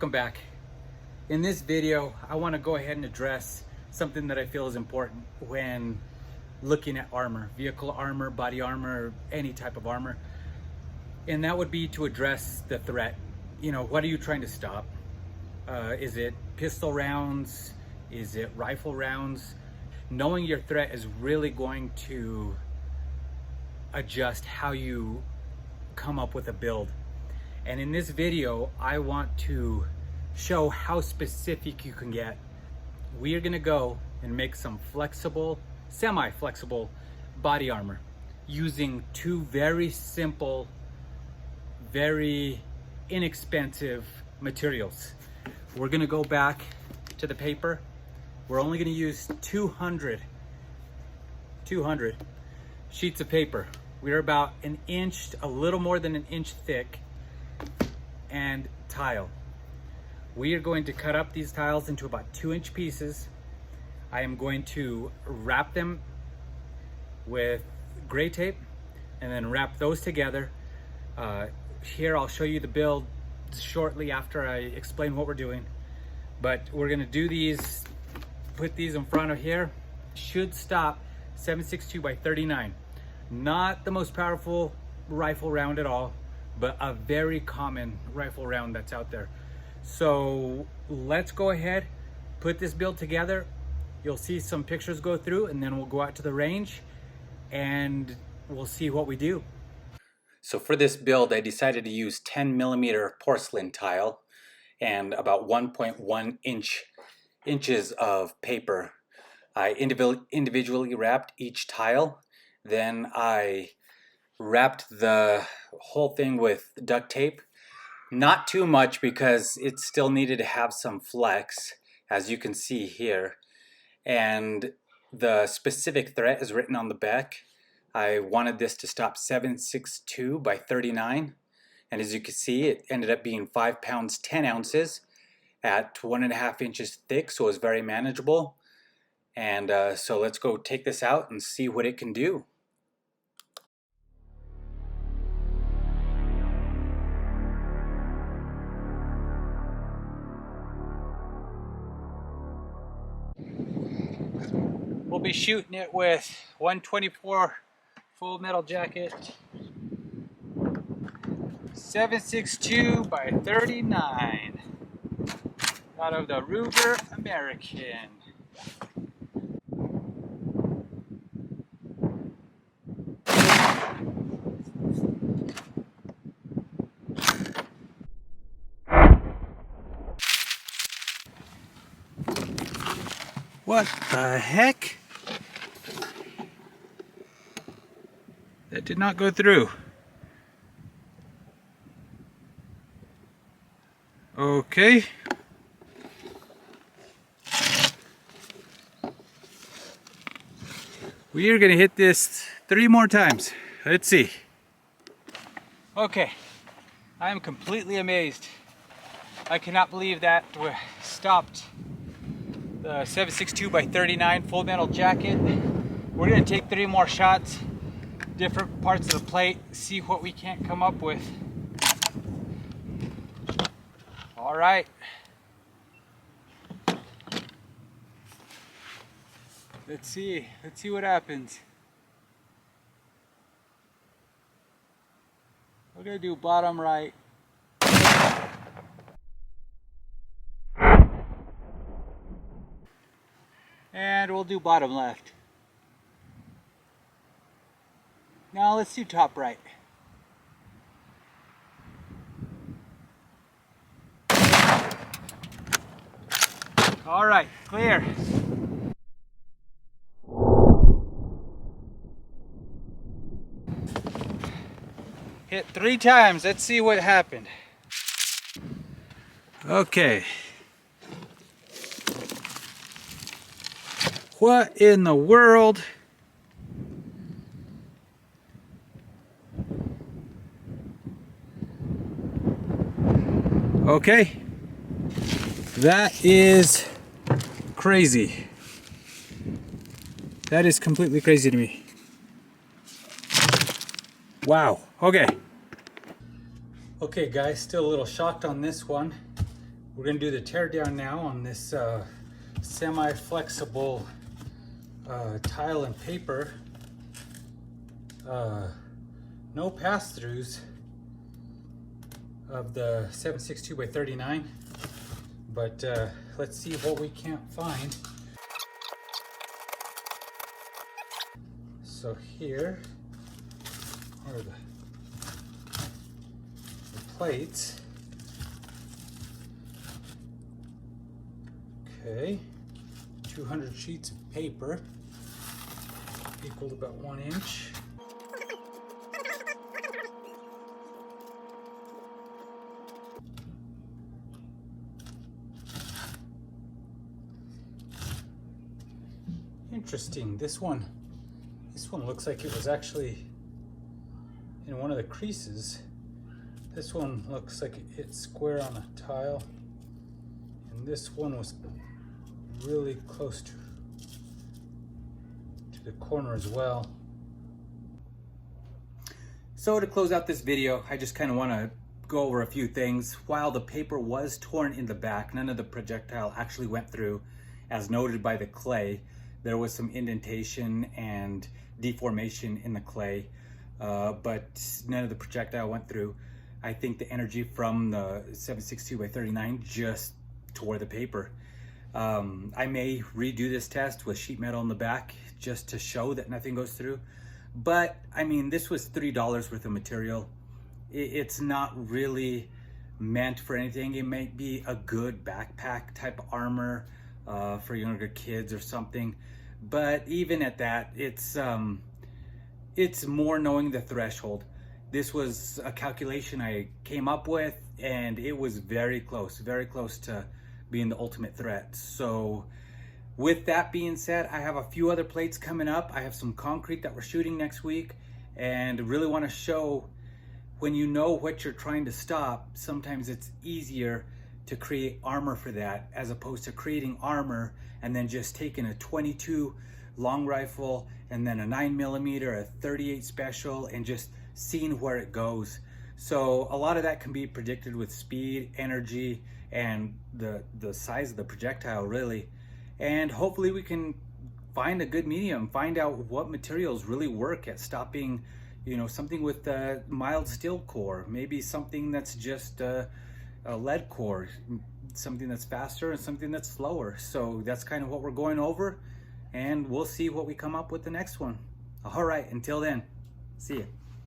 welcome back. In this video, I want to go ahead and address something that I feel is important when looking at armor, vehicle armor, body armor, any type of armor. And that would be to address the threat. You know, what are you trying to stop? Is it pistol rounds? Is it rifle rounds? Knowing your threat is really going to adjust how you come up with a build. And in this video, I want to show how specific you can get. We are gonna go and make some flexible, semi-flexible body armor using two very simple, very inexpensive materials. We're gonna go back to the paper. We're only gonna use 200 sheets of paper. We're about an inch, a little more than an inch thick, and tile. We are going to cut up these tiles into about 2-inch pieces. I am going to wrap them with gray tape and then wrap those together. Here I'll show you the build shortly after I explain what we're doing. But we're gonna do these, put these in front of here. Should stop 7.62 by 39. Not the most powerful rifle round at all, but a very common rifle round that's out there. So let's go ahead, put this build together. You'll see some pictures go through, and then we'll go out to the range and we'll see what we do. So for this build, I decided to use 10mm porcelain tile and about 1.1 inches of paper. I individually wrapped each tile. Then I wrapped the whole thing with duct tape. Not too much because it still needed to have some flex, as you can see here. And the specific threat is written on the back. I wanted this to stop 7.62 by 39. And as you can see, it ended up being 5 pounds, 10 ounces at 1.5 inches thick, so it was very manageable. And so let's go take this out and see what it can do. We'll be shooting it with 124 full metal jacket, 7.62 by 39, out of the Ruger American. What the heck? That did not go through. Okay. We are gonna hit this 3 more times. Let's see. Okay, I am completely amazed. I cannot believe that we stopped the 7.62 by 39 full metal jacket. We're gonna take 3 more shots, different parts of the plate, see what we can't come up with. All right. Let's see what happens. We're gonna do bottom right. And we'll do bottom left. Now let's do top right. All right, clear. Hit 3 times, let's see what happened. Okay. What in the world? Okay. That is crazy. That is completely crazy to me. Wow. Okay. Okay guys, still a little shocked on this one. We're gonna do the teardown now on this semi-flexible tile and paper. No pass-throughs of the 762 by 39, but let's see what we can't find. So here are the plates. Okay, 200 sheets of paper equal to about 1 inch. Interesting, this one looks like it was actually in one of the creases. This one looks like it hit square on a tile, and this one was really close to the corner as well. So to close out this video, I just kind of want to go over a few things. While the paper was torn in the back, none of the projectile actually went through, as noted by the clay. There was some indentation and deformation in the clay, but none of the projectile went through. I think the energy from the 762 by 39 just tore the paper. I may redo this test with sheet metal in the back just to show that nothing goes through. But I mean, this was $3 worth of material. It's not really meant for anything. It might be a good backpack type armor for younger kids or something. But even at that, it's more knowing the threshold. This was a calculation I came up with, and it was very close to being the ultimate threat. So with that being said, I have a few other plates coming up. I have some concrete that we're shooting next week, and really want to show, when you know what you're trying to stop, sometimes it's easier to create armor for that, as opposed to creating armor and then just taking a 22 long rifle and then a 9mm, a 38 special, and just seeing where it goes. So a lot of that can be predicted with speed, energy, and the size of the projectile, really. And hopefully we can find a good medium, find out what materials really work at stopping, you know, something with a mild steel core, maybe something that's just a lead core, something that's faster and something that's slower. So that's kind of what we're going over, and we'll see what we come up with the next one. All right, until then, see ya.